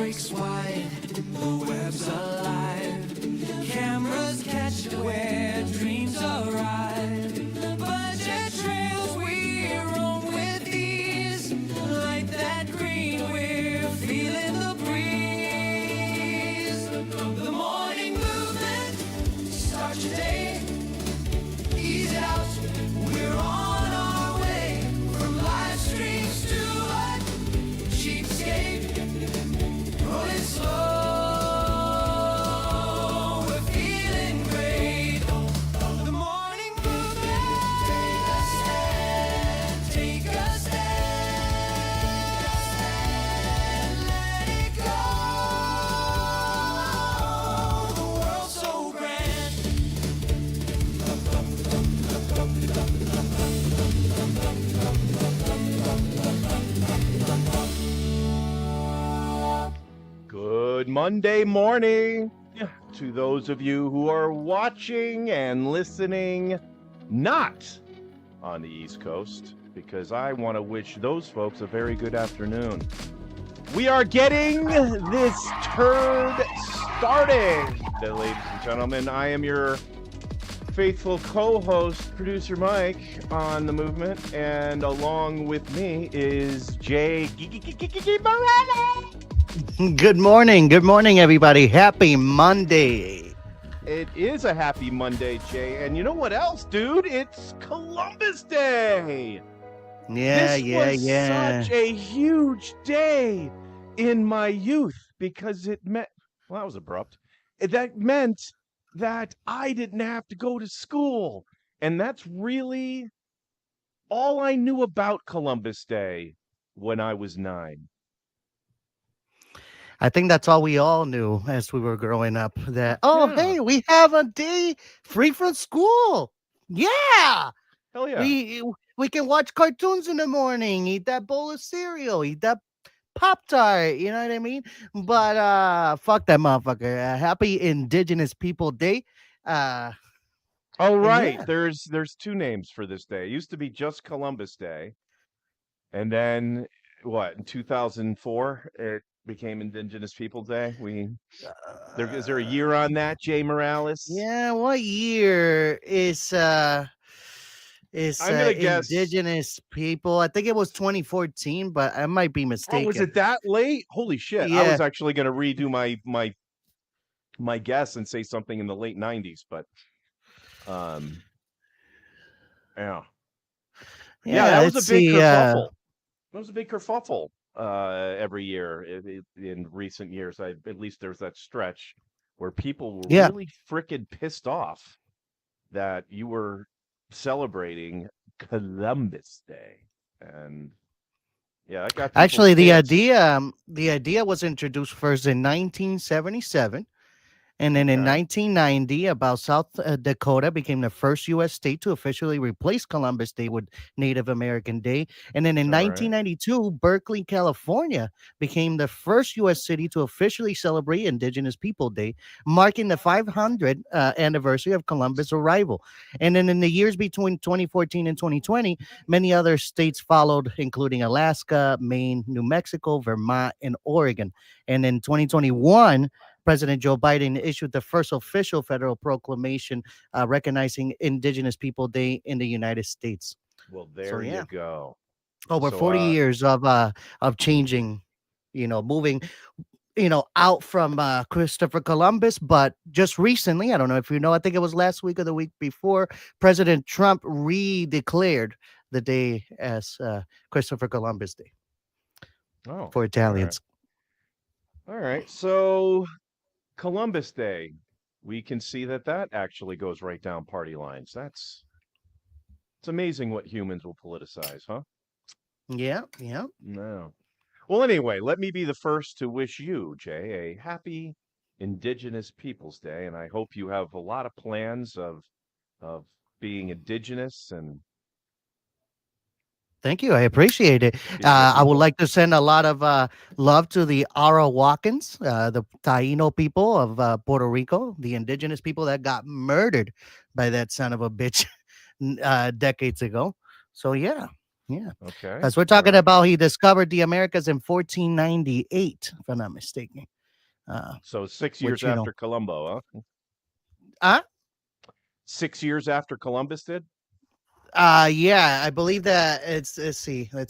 breaks wide, the web's alive. Cameras catch where dreams arrive. Budget trails we roam with ease. Like that green, we're feeling the breeze. The morning movement starts your day. Ease out, we're on our way. From live streams to a cheapskate. Rolling slow, we're feeling great. The morning movement, take a stand, let it go. The world's so grand. Good Monday morning to those of you who are watching and listening not on the East Coast, because I want to wish those folks a very good afternoon. We are getting this turd started, ladies and gentlemen. I am your faithful co-host, producer Mike, on the movement, and along with me is Jay GiGiGi Morales. Good morning, everybody. Happy Monday. It is a happy Monday, Jay. And you know what else, dude? It's Columbus Day. Yeah. Such a huge day in my youth because it meant, well, that was abrupt. That meant that I didn't have to go to school. And that's really all I knew about Columbus Day when I was 9. I think that's all we all knew as we were growing up. That Yeah. hey, we have a day free from school. Yeah, Hell yeah. we can watch cartoons in the morning, eat that bowl of cereal, eat that Pop-Tart. You know what I mean? But fuck that motherfucker. Happy Indigenous People Day. Oh, and right. yeah. There's two names for this day. It used to be just Columbus Day. And then what, in 2004, it became Indigenous Peoples Day. Is there a year on that, Jay Morales? Yeah, what year is I'm gonna guess. Indigenous People? I think it was 2014, but I might be Oh, mistaken. was it that late? Holy shit. I Yeah. was actually gonna redo my guess and say something in the late 90s, but yeah. Yeah, that was a big kerfuffle. That was a big kerfuffle every year in recent years. At least there's that stretch where people were really freaking pissed off that you were celebrating Columbus Day. And yeah, that got people Actually, pissed. the idea was introduced first in 1977. And then in Okay. 1990, about South Dakota became the first U.S. state to officially replace Columbus Day with Native American Day. And then in All right. 1992, Berkeley, California became the first U.S. city to officially celebrate Indigenous People Day, marking the 500th anniversary of Columbus' arrival. And then in the years between 2014 and 2020, many other states followed, including Alaska, Maine, New Mexico, Vermont, and Oregon. And in 2021, President Joe Biden issued the first official federal proclamation recognizing Indigenous People Day in the United States. Well, there you go. Over So, 40 years of changing, moving, out from Christopher Columbus. But just recently, I don't know if you know, I think it was last week or the week before, President Trump redeclared the day as Christopher Columbus Day for Italians. All right. So Columbus Day, we can see that actually goes right down party lines. It's amazing what humans will politicize, huh? Yeah. No. Well, anyway, let me be the first to wish you, Jay, a happy Indigenous Peoples Day, and I hope you have a lot of plans of being indigenous and. Thank you. I appreciate it. I would like to send a lot of love to the Arahuacans, the Taino people of Puerto Rico, the indigenous people that got murdered by that son of a bitch decades ago. So, yeah. Yeah, Okay. because we're All talking right. about he discovered the Americas in 1498, if I'm not mistaken. Uh, So 6 years which you know, after Columbo, huh? uh, 6 years after Columbus did. yeah, I believe that it's let's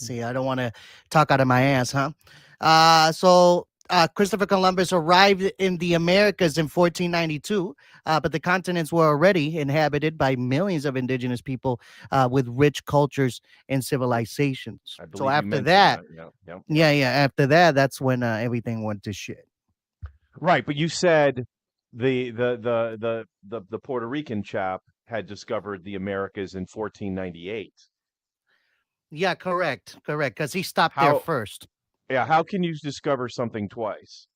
see. I don't want to talk out of my ass, huh? Christopher Columbus arrived in the Americas in 1492, but the continents were already inhabited by millions of indigenous people with rich cultures and civilizations. I So believe you after mentioned that, that. Yeah. Yeah. Yeah. yeah, after that, that's when everything went to shit. Right, but you said the Puerto Rican chap had discovered the Americas in 1498. Yeah, correct, because he stopped there How first. yeah, how can you discover something twice?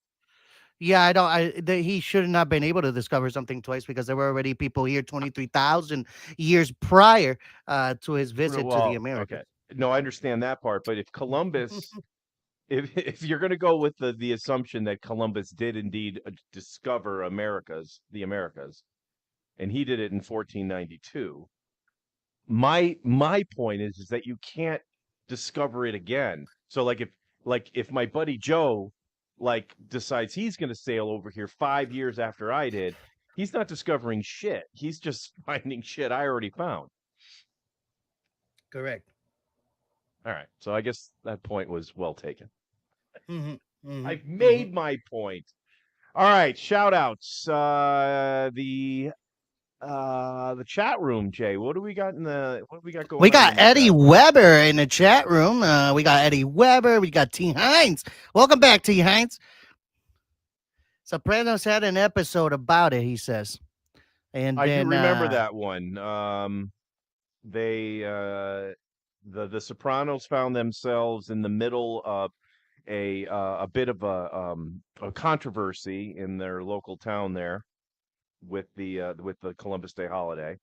Yeah, I don't. He should not been able to discover something twice because there were already people here 23,000 years prior to his visit to the Well, Americas. okay. No, I understand that part, but if Columbus if you're going to go with the assumption that Columbus did indeed discover the Americas, and he did it in 1492, my point is that you can't discover it again. So like if my buddy Joe like decides he's going to sail over here 5 years after I did, he's not discovering shit. He's just finding shit I already found. Correct. All right. So I guess that point was well taken. Hmm. Hmm. I've Hmm. made my point. All right, shout outs. The chat room, Jay. What do we got We going on got in the Eddie chat room? Weber in the chat room. We got Eddie Weber. We got T. Hines. Welcome back, T. Hines. Sopranos had an episode about it, he says. And I do then, remember that one. They the Sopranos found themselves in the middle of a bit of a controversy in their local town there with the Columbus Day holiday.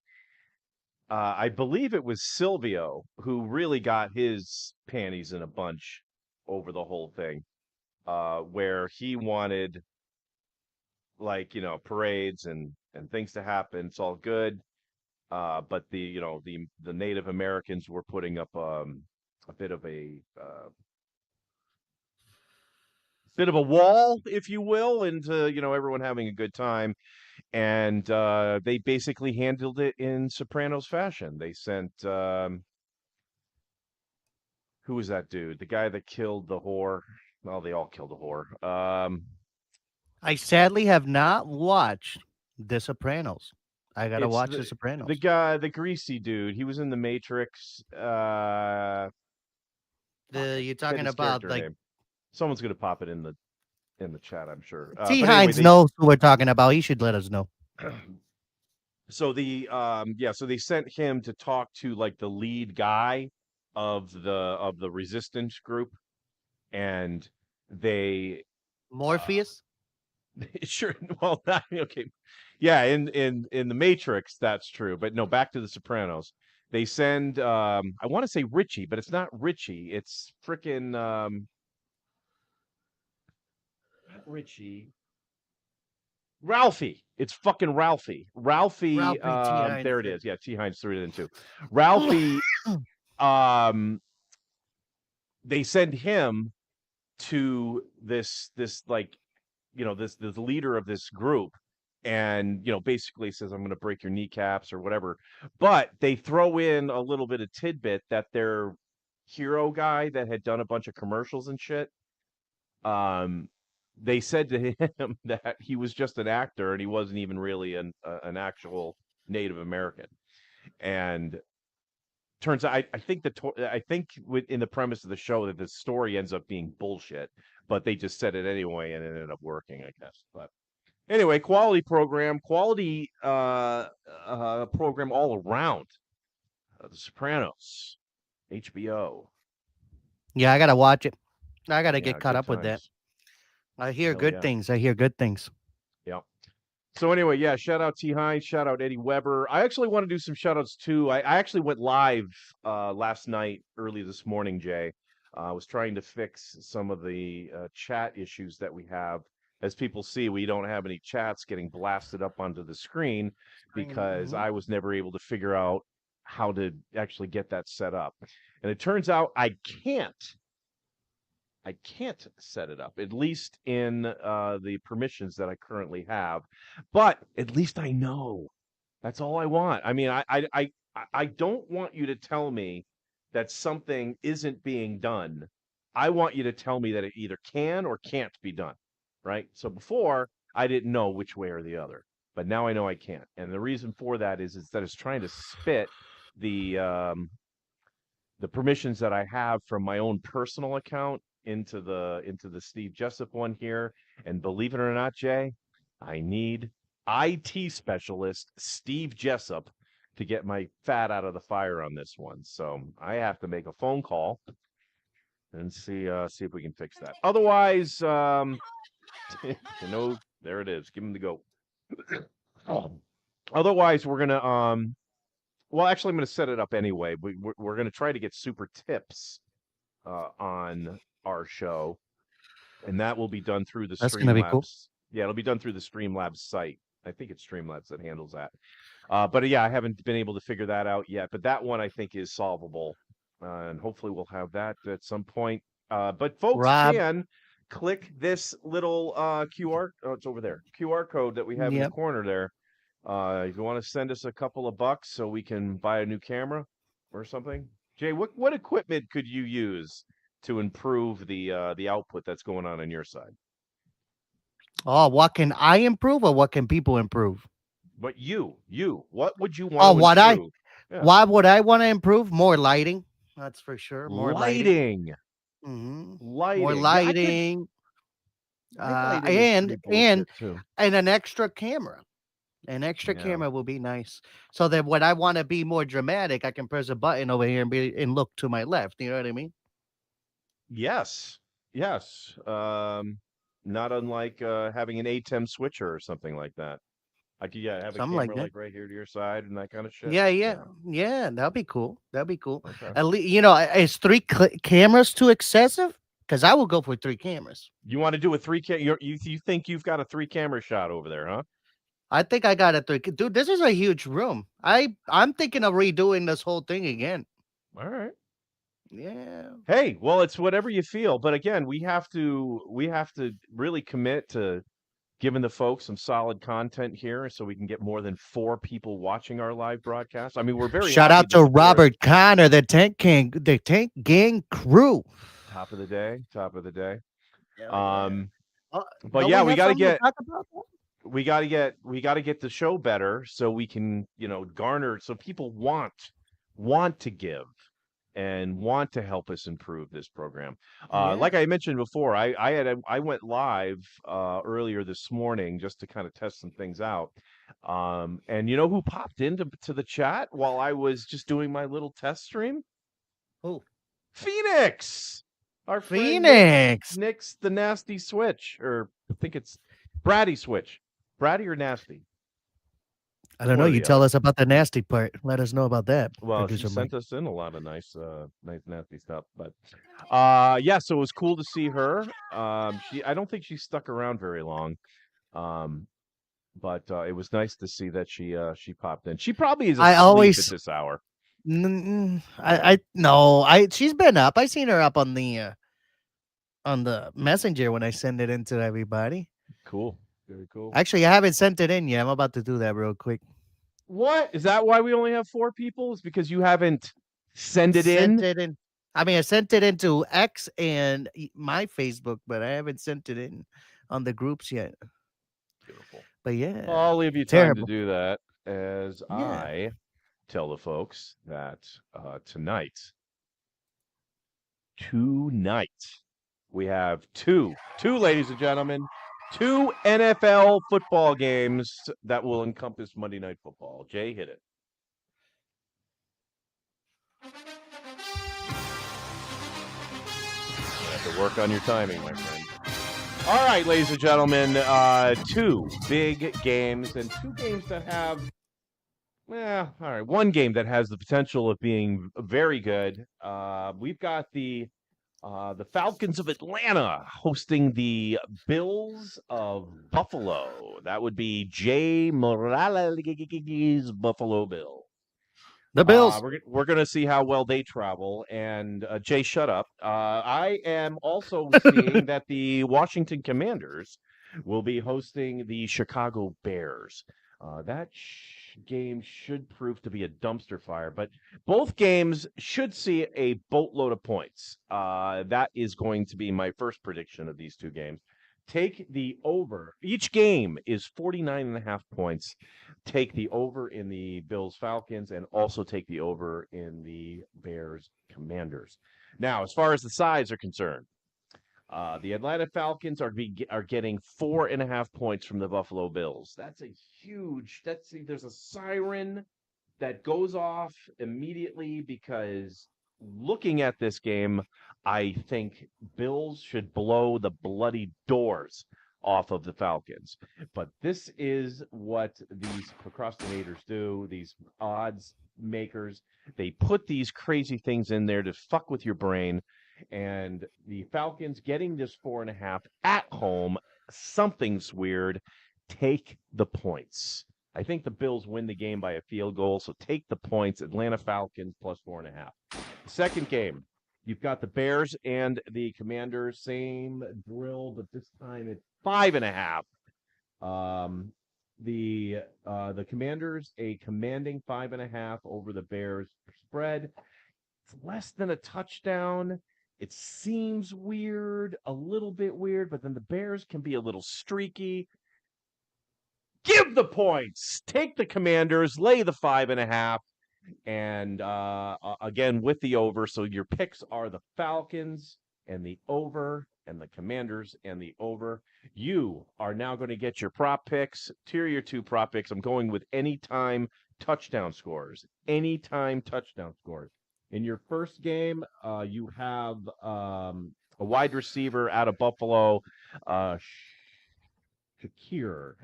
I believe it was Silvio who really got his panties in a bunch over the whole thing, where he wanted like parades and things to happen. It's all good, but the Native Americans were putting up a bit of a wall, if you will, into everyone having a good time, and they basically handled it in Sopranos fashion. They sent who was that dude? The guy that killed the whore. Well, they all killed the whore. I sadly have not watched The Sopranos. I got to It's watch The the Sopranos. guy, the greasy dude. He was in the Matrix. Fuck, I You're forget talking his about character like name. Someone's gonna pop it in the chat, I'm sure. T. But anyway, Hines knows who we're talking about. He should let us know. so they sent him to talk to like the lead guy of the resistance group, and they uh Morpheus? sure. Well, okay. Yeah, in the Matrix, that's true. But no, back to the Sopranos. They send I want to say Richie, but it's not Richie. It's freaking not Richie. Ralphie. It's fucking Ralphie. Ralphie, Ralphie T. Hines. there it is. Yeah, T Hines threw it in too. Ralphie, um, they send him to this like this leader of this group, and basically says I'm going to break your kneecaps or whatever, but they throw in a little bit of tidbit that their hero guy that had done a bunch of commercials and shit, um they said to him that he was just an actor and he wasn't even really an actual Native American. And turns out I think I think in the premise of the show that the story ends up being bullshit, but they just said it anyway and it ended up working, I guess. But anyway, quality program all around. The Sopranos, HBO. Yeah, I got to watch it. I got to get Yeah, caught good up with that. times. I hear Hell good yeah. things. I hear good things. Yeah. So anyway, yeah, shout out T Hines, shout out Eddie Weber. I actually want to do some shout outs too. I actually went live last night, early this morning, Jay. I was trying to fix some of the chat issues that we have. As people see, we don't have any chats getting blasted up onto the screen because Mhm. I was never able to figure out how to actually get that set up. And it turns out I can't set it up, at least in the permissions that I currently have. But at least I know. That's all I want. I mean, I don't want you to tell me that something isn't being done. I want you to tell me that it either can or can't be done, right? So before, I didn't know which way or the other, but now I know I can't. And the reason for that is that it's trying to spit the permissions that I have from my own personal account into the Steve Jessup one here. And believe it or not, Jay, I need IT specialist Steve Jessup to get my fat out of the fire on this one. So I have to make a phone call and see if we can fix that. Otherwise, there it is. Give him the go. Otherwise, we're gonna well, actually, I'm gonna set it up anyway. We're gonna try to get super tips on our show, and that will be done through the That's gonna be cool. Streamlabs. Yeah, it'll be done through the Streamlabs site. I think it's Streamlabs that handles that. But yeah, I haven't been able to figure that out yet. But that one I think is solvable, and hopefully we'll have that at some point. But folks Rob. can click this little QR. Oh, it's over there. QR code that we have in the Yep. corner there. If you want to send us a couple of bucks so we can buy a new camera or something. Jay, what equipment could you use to improve the output that's going on your side? Oh, what can I improve or what can people improve? But what would you Oh, want to what I improve? Yeah. why would I want to improve? More lighting. That's for sure. More lighting. Lighting. Hmm. Lighting. More Yeah, lighting. I lighting is And pretty bullshit too. an extra camera. An extra Yeah. camera will be nice. So that when I want to be more dramatic, I can press a button over here and look to my left. You know what I mean? Yes. Yes. Not unlike having an ATEM switcher or something like that. I could have a Something like camera that. like right here to your side and that kind of shit. Yeah. That'd be cool. That'd be cool. Okay. At least is three cameras too excessive? Because I will go for 3 cameras. You want to do a 3K? You think you've got a 3-camera shot over there, huh? I think I got a 3. Dude, this is a huge room. I'm thinking of redoing this whole thing again. All right. Yeah. Hey, well, it's whatever you feel, but again, we have to really commit to giving the folks some solid content here so we can get more than 4 people watching our live broadcast. I mean, we're very Shout happy out to that Robert Connor, the Tank Gang crew. top of the day. Yeah. But Don't yeah, we have got to something to get talk about that? we got to get the show better so we can, garner so people want to give and want to help us improve this program. Like I mentioned before, I went live earlier this morning just to kind of test some things out. And you know who popped into the chat while I was just doing my little test stream? Who? Phoenix. Our friend Phoenix. Nick's the nasty switch, or I think it's Bratty switch. Bratty or nasty? I don't know. One or You the tell other. us about the nasty part. Let us know about that. Well, she Producer sent Mike. us in a lot of nice nasty stuff. But yeah, so it was cool to see her. I don't think she stuck around very long. But it was nice to see that she popped in. She probably is I asleep always at this hour. She's been up. I seen her up on the messenger when I send it in to everybody. Cool. Very cool. Actually, I haven't sent it in yet. I'm about to do that real quick. What? Is that why we only have 4 people? Is because you haven't sent it in? I mean, I sent it into X and my Facebook, but I haven't sent it in on the groups yet. Beautiful. But yeah, I'll leave you time terrible. to do that as Yeah. I tell the folks that tonight we have two, ladies and gentlemen, 2 NFL football games that will encompass Monday Night Football. Jay, hit it. You have to work on your timing, my friend. All right, ladies and gentlemen, 2 big games and 2 games that have, all right, 1 game that has the potential of being very good. We've got the Falcons of Atlanta hosting the Bills of Buffalo. That would be Jay Morales' Buffalo Bill. The Bills. We're gonna see how well they travel. And Jay, shut up. I am also seeing that the Washington Commanders will be hosting the Chicago Bears. That game should prove to be a dumpster fire, but both games should see a boatload of points. That is going to be my first prediction of these two games. Take the over. Each game is 49.5 points. Take the over in the Bills Falcons and also take the over in the Bears Commanders. Now, as far as the sides are concerned, the Atlanta Falcons are getting 4.5 points from the Buffalo Bills. That's a huge. There's a siren that goes off immediately because looking at this game, I think Bills should blow the bloody doors off of the Falcons. But this is what these procrastinators do, these odds makers. They put these crazy things in there to fuck with your brain. And the Falcons getting this 4.5 at home, something's weird. Take the points. I think the Bills win the game by a field goal, so take the points. Atlanta Falcons plus 4.5. Second game, you've got the Bears and the Commanders, same drill, but this time it's 5.5. The Commanders a commanding 5.5 over the Bears spread. It's less than a touchdown. It seems weird, a little bit weird, but then the Bears can be a little streaky. Give the points. Take the Commanders, lay the 5.5, and again with the over. So your picks are the Falcons and the over, and the Commanders and the over. You are now going to get your prop picks. Here are your two prop picks. I'm going with anytime touchdown scores. Anytime touchdown scores. In your first game, you have a wide receiver out of Buffalo, Khalil Shakir.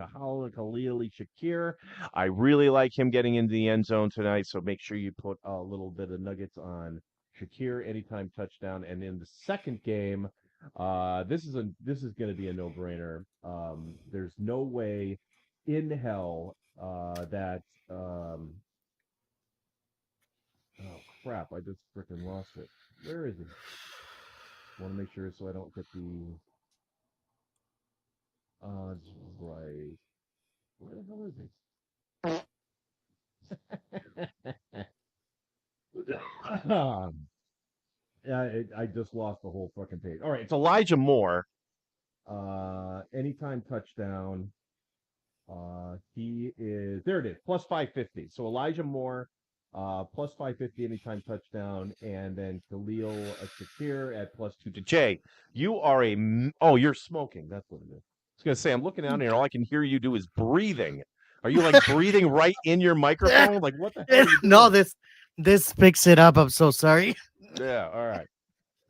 I really like him getting into the end zone tonight, so make sure you put a little bit of nuggets on Shakir anytime touchdown. And in the second game, this is going to be a no-brainer. There's no way in hell that oh crap! I just freaking lost it. Where is it? Want to make sure so I don't get the odds right. Where the hell is it? Yeah, I just lost the whole fucking page. All right, it's Elijah Moore. Anytime touchdown. He is there. It is plus 550. So Elijah Moore. Plus 550 anytime touchdown, and then Khalil Shakir at plus 2 to Jay. You are you're smoking. That's what it is. I was gonna say, I'm looking down here. All I can hear you do is breathing. Are you like breathing right in your microphone? Like what the hell? Are you doing? No, this picks it up. I'm so sorry. Yeah. All right.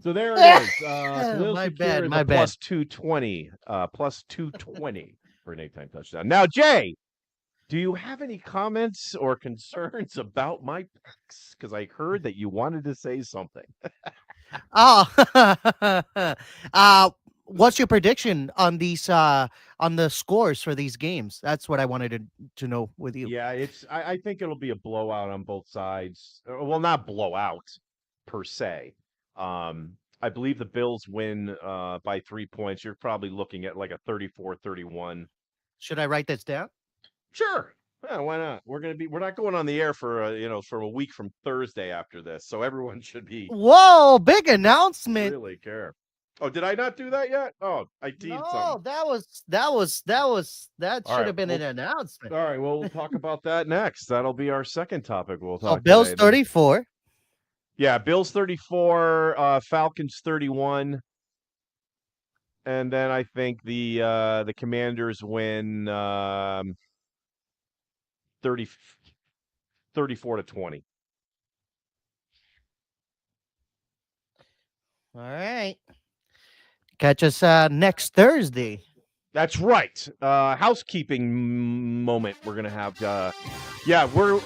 So there it is. Khalil My Shakir bad, is my a bad. plus 220. Plus 220 for an anytime touchdown. Now, Jay. Do you have any comments or concerns about my picks? Because I heard that you wanted to say something. Oh, what's your prediction on these on the scores for these games? That's what I wanted to know with you. Yeah, I think it'll be a blowout on both sides. Well, not blowout per se. I believe the Bills win by 3 points. You're probably looking at like a 34-31. Should I write this down? Sure. Yeah, why not? We're not going on the air for for a week from Thursday after this, so everyone should be Whoa, big announcement. really care. Oh, did I not do that yet? Oh, I teased No, something. that All should right, have been an well, announcement. All right, well, we'll talk about that next. That'll be our second topic. We'll So talk Bills today. 34. Yeah, Bills 34, Falcons 31. And then I think the Commanders win 34-20. All right. Catch us next Thursday. That's right. Housekeeping moment we're gonna have. Yeah, we're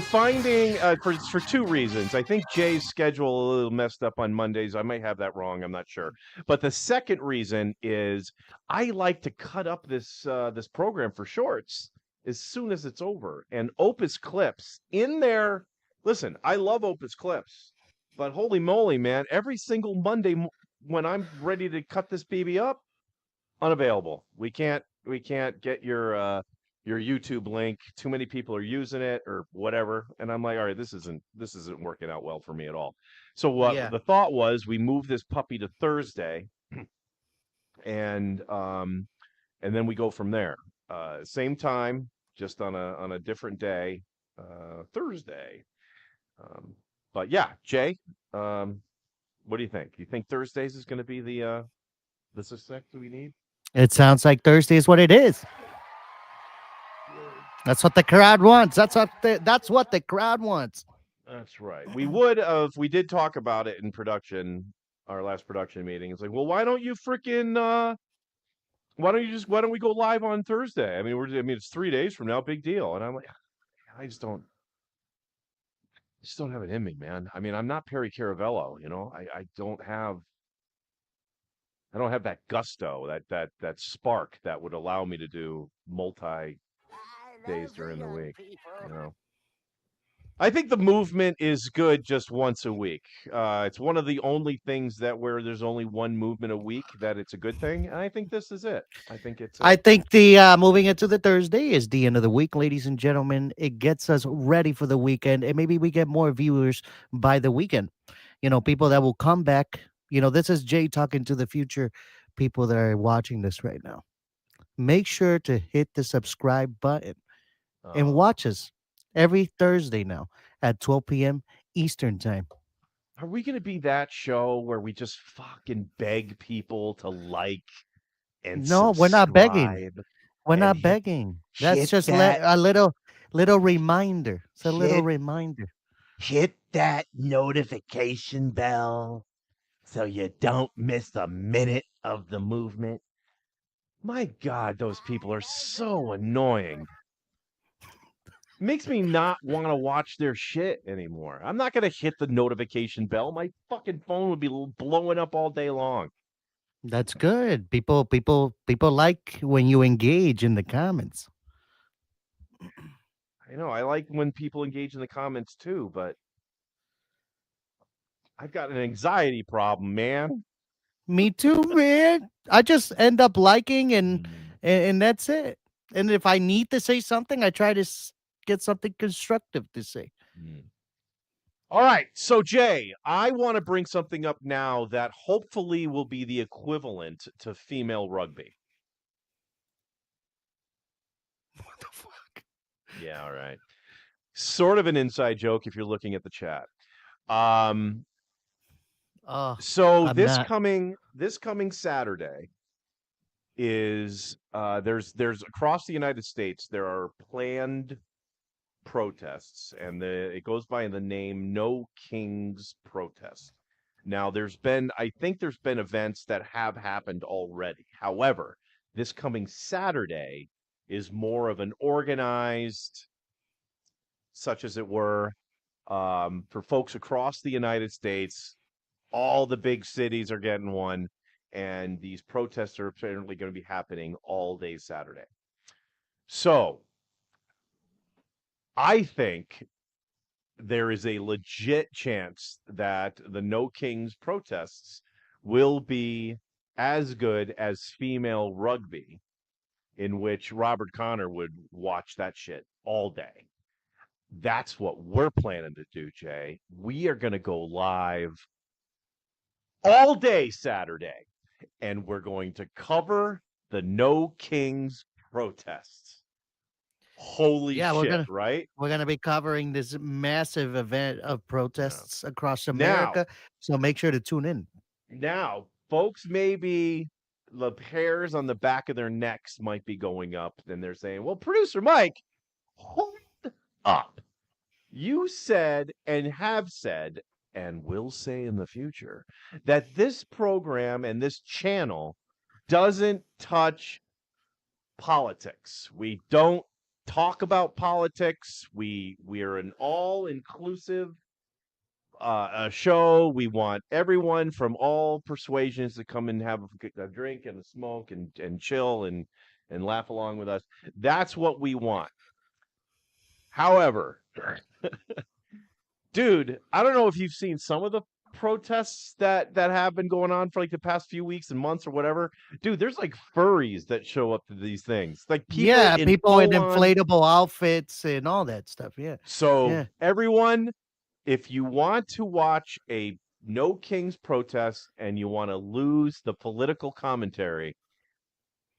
finding for two reasons. I think Jay's schedule a little messed up on Mondays. I might have that wrong. I'm not sure. But the second reason is I like to cut up this program for shorts as soon as it's over. And Opus Clips in their Listen, I love Opus Clips, but holy moly, man! Every single Monday when I'm ready to cut this baby up, unavailable. We can't get your YouTube link. Too many people are using it or whatever. And I'm like, all right, this isn't working out well for me at all. So what Yeah. the thought was we move this puppy to Thursday and and then we go from there. Same time, just on a different day, Thursday. Um, but yeah, Jay, um, what do you think? You think Thursdays is going to be the success we need? It sounds like Thursday is what it is. Word. That's what the crowd wants. That's what the crowd wants. That's right. We would have. We did talk about it in production, our last production meeting. It's like, well, why don't you freaking? Why don't we go live on Thursday? I mean, it's 3 days from now, big deal. And I'm like, I just don't have it in me, man. I mean, I'm not Perry Caravello, you know. I don't have that gusto, that spark that would allow me to do multi days during the week, you know. I think the movement is good just once a week. It's one of the only things that where there's only one movement a week that it's a good thing, and I think this is it. I think it's I it. think the moving into the Thursday is the end of the week, ladies and gentlemen. It gets us ready for the weekend, and maybe we get more viewers by the weekend. People that will come back. This is Jay talking to the future people that are watching this right now. Make sure to hit the subscribe button and Uh, watch us every Thursday now at 12 p.m. Eastern time. are we going to be that show where we just fucking beg people to like and No, we're not begging. subscribe We're and not hit begging. That's hit just that a little reminder. It's a little hit reminder. hit that notification bell so you don't miss a minute of the movement? My God, those people are so annoying. Makes me not want to watch their shit anymore. I'm not going to hit the notification bell. My fucking phone would be blowing up all day long. That's good. People like when you engage in the comments. I know. I like when people engage in the comments too, but I've got an anxiety problem, man. Me too, man. I just end up liking Mm, and that's it. And if I need to say something, I try to get something constructive to say. mm. All right. So, Jay, I want to bring something up now that hopefully will be the equivalent to female rugby. What the fuck? Yeah, all right. Sort of an inside joke if you're looking at the chat. Um, Oh, so I'm not. this coming Saturday is there's across the United States there are planned protests, and it goes by the name No Kings Protest. Now, I think there's been events that have happened already. However, this coming Saturday is more of an organized, such as it were, for folks across the United States. All the big cities are getting one, and these protests are apparently going to be happening all day Saturday. So I think there is a legit chance that the No Kings protests will be as good as female rugby, in which Robert Connor would watch that shit all day. That's what we're planning to do, Jay. We are going to go live all day Saturday, and we're going to cover the No Kings protests. Holy Yeah, shit, right? we're gonna be covering this massive event of Yeah. protests across Now, America. So make sure to tune in. Now, folks, maybe the hairs on the back of their necks might be going up, and they're saying, well, producer Mike, hold up. You said and have said, and will say in the future, that this program and this channel doesn't touch politics. We don't talk about politics. We're an all inclusive a show. We want everyone from all persuasions to come and have a drink and a smoke and chill and laugh along with us. That's what we want. However, Dude, I don't know if you've seen some of the protests that have been going on for like the past few weeks and months or whatever. Dude, there's like furries that show up to these things. Like people Yeah, in people in full on. inflatable outfits and all that stuff. Yeah, So yeah. everyone, if you want to watch a No Kings protest and you want to lose the political commentary,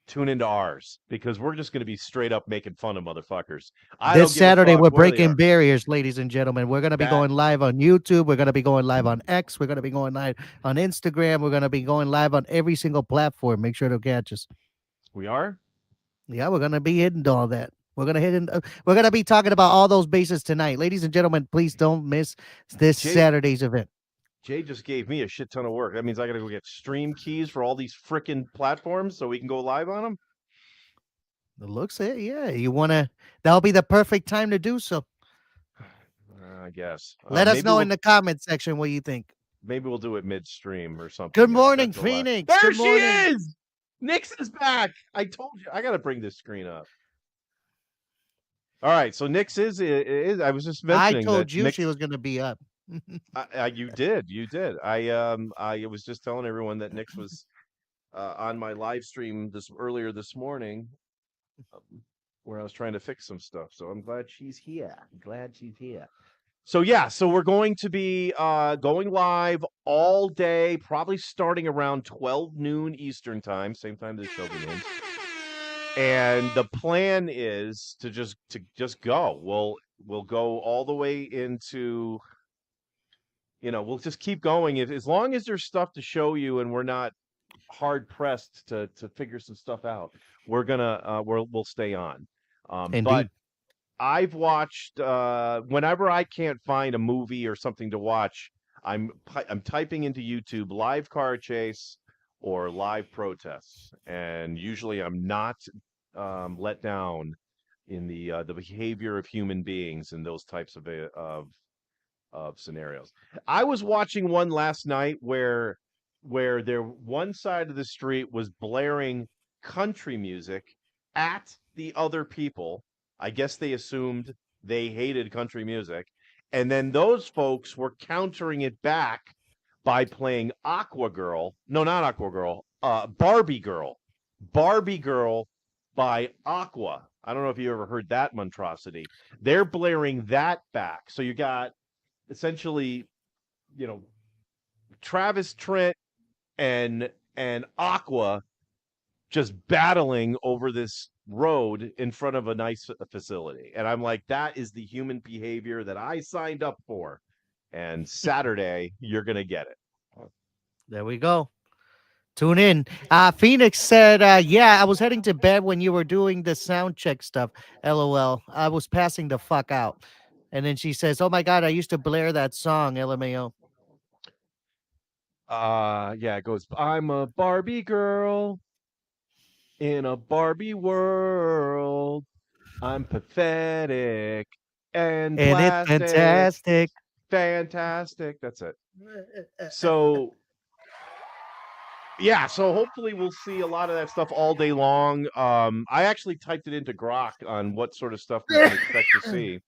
tune into ours because we're just going to be straight up making fun of motherfuckers. I This don't give a Saturday, fuck we're where they breaking are. barriers, ladies and gentlemen. We're going to be That going live on YouTube. We're going to be going live on X. We're going to be going live on Instagram. We're going to be going live on every single platform. Make sure to catch us. we are. Yeah, we're going to be hitting all that. We're going to hit. We're going to be talking about all those bases tonight, ladies and gentlemen. Please don't miss this Jay Saturday's event. Jay just gave me a shit ton of work. That means I got to go get stream keys for all these freaking platforms so we can go live on them. It looks it. Yeah, you want to? That'll be the perfect time to do so. I guess. Let us know in the comment section what you think. Maybe we'll do it midstream or something. Good That's morning, the last- Phoenix. There Good she morning. is. Nix is back. I told you. I got to bring this screen up. All right. So Nix is. I was just I mentioning told that you Nix, she was going to be up. you did. You did. I was just telling everyone that Nix was on my live stream earlier this morning, where I was trying to fix some stuff. So I'm glad she's here. I'm glad she's here. So yeah, so we're going to be going live all day, probably starting around 12 noon Eastern time, same time this show begins. And the plan is to just go. We'll go all the way into, we'll just keep going as long as there's stuff to show you and we're not hard pressed to figure some stuff out. We're gonna we'll stay on. But Indeed. I've watched whenever I can't find a movie or something to watch, I'm typing into YouTube live car chase or live protests, and usually I'm not let down in the behavior of human beings in those types of scenarios. I was watching one last night where there one side of the street was blaring country music at the other people. I guess they assumed they hated country music. And then those folks were countering it back by playing Aqua Girl. No, not Aqua Girl. Barbie Girl. Barbie Girl by Aqua. I don't know if you ever heard that monstrosity. They're blaring that back. So you got essentially, Travis Trent and Aqua just battling over this road in front of a nice facility. And I'm like, that is the human behavior that I signed up for. And Saturday, you're going to get it. There we go. Tune in. Phoenix said, yeah, I was heading to bed when you were doing the sound check stuff. LOL. I was passing the fuck out. And then she says, oh my God, I used to blare that song, LMAO. Yeah, it goes, I'm a Barbie girl in a Barbie world. I'm pathetic and And it's plastic. fantastic. Fantastic. That's it. So yeah, so hopefully we'll see a lot of that stuff all day long. I actually typed it into Grok on what sort of stuff we can expect to see.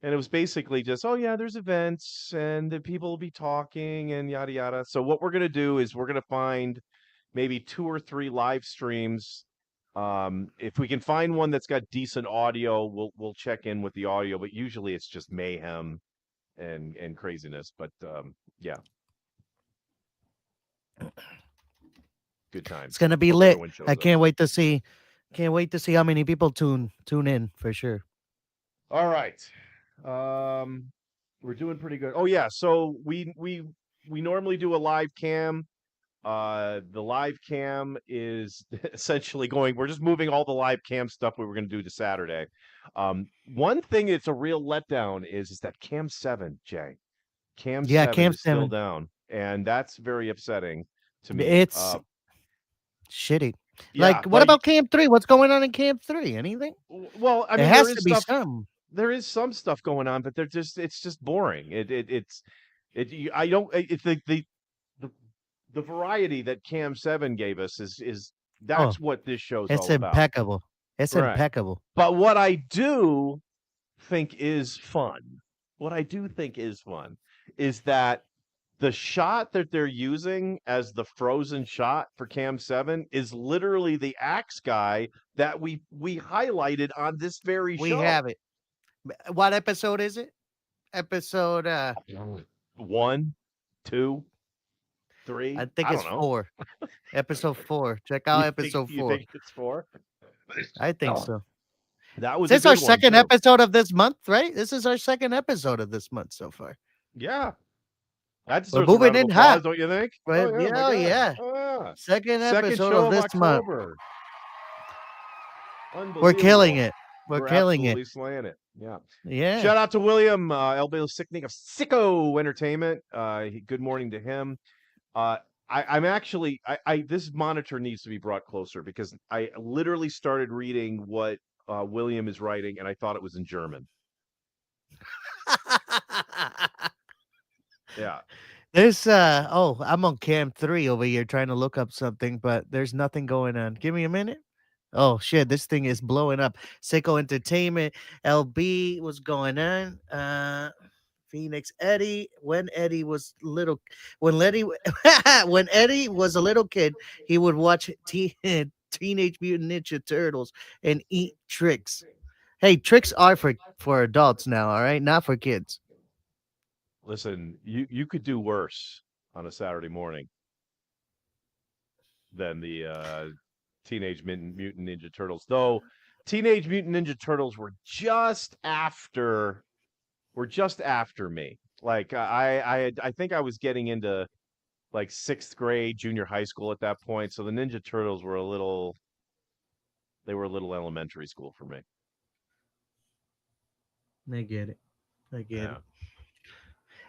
And it was basically just, oh yeah, there's events and the people will be talking and yada yada. So what we're gonna do is we're gonna find maybe 2 or 3 live streams. If we can find one that's got decent audio, we'll check in with the audio, but usually it's just mayhem and craziness. But yeah. Good times. It's gonna be Hope lit. everyone shows I up. can't wait to see. Can't wait to see how many people tune in for sure. All right. We're doing pretty good. Oh yeah, so we normally do a live cam. The live cam is essentially we're just moving all the live cam stuff we were going to do to Saturday. One thing that's a real letdown is that Cam 7, Jay. Cam 7 is still down, and that's very upsetting to me. It's shitty. Yeah, Like, what about Camp 3? What's going on in Camp 3? Anything? Well, I mean, There has to be some. There is some stuff going on, but it's just boring. It's the variety that Cam 7 gave us is that's what this show's It's all about. impeccable. It's Right. impeccable. But what I do think is fun what I do think is fun is that the shot that they're using as the frozen shot for Cam 7 is literally the axe guy that we highlighted on this very We show. have it. What episode is it? Episode One, two, I three. think I it's don't know. 4. Episode 4. Check out episode You 4. think it's four? I think so. That was a This is our good one second too. episode of this month, right? This is our second episode of this month so far. Yeah. That We're deserves a moving round of in hot. applause, don't you think? But Oh yeah, my yeah, God. yeah. Oh yeah. Second Second episode show of of this month. October. We're killing Unbelievable. it. We're We're killing it. absolutely slaying it. Yeah. Yeah. Shout out to William Elbel Sicknick of Sicko Entertainment. Good morning to him. I'm actually this monitor needs to be brought closer because I literally started reading what William is writing and I thought it was in German. Yeah. There's I'm on cam 3 over here trying to look up something, but there's nothing going on. Give me a minute. Oh shit, this thing is blowing up. Sicko Entertainment, LB, what's going on? Phoenix Eddie, when Eddie was little, when Eddie, when Eddie was a little kid, he would watch Teenage Mutant Ninja Turtles and eat tricks. Hey, tricks are for adults now, all right, not for kids. Listen, you could do worse on a Saturday morning than the Mutant Ninja Turtles. Though Teenage Mutant Ninja Turtles were just after me. Like I think I was getting into like 6th grade, junior high school at that point. So the Ninja Turtles were they were a little elementary school for me. I get it. I get Yeah. it.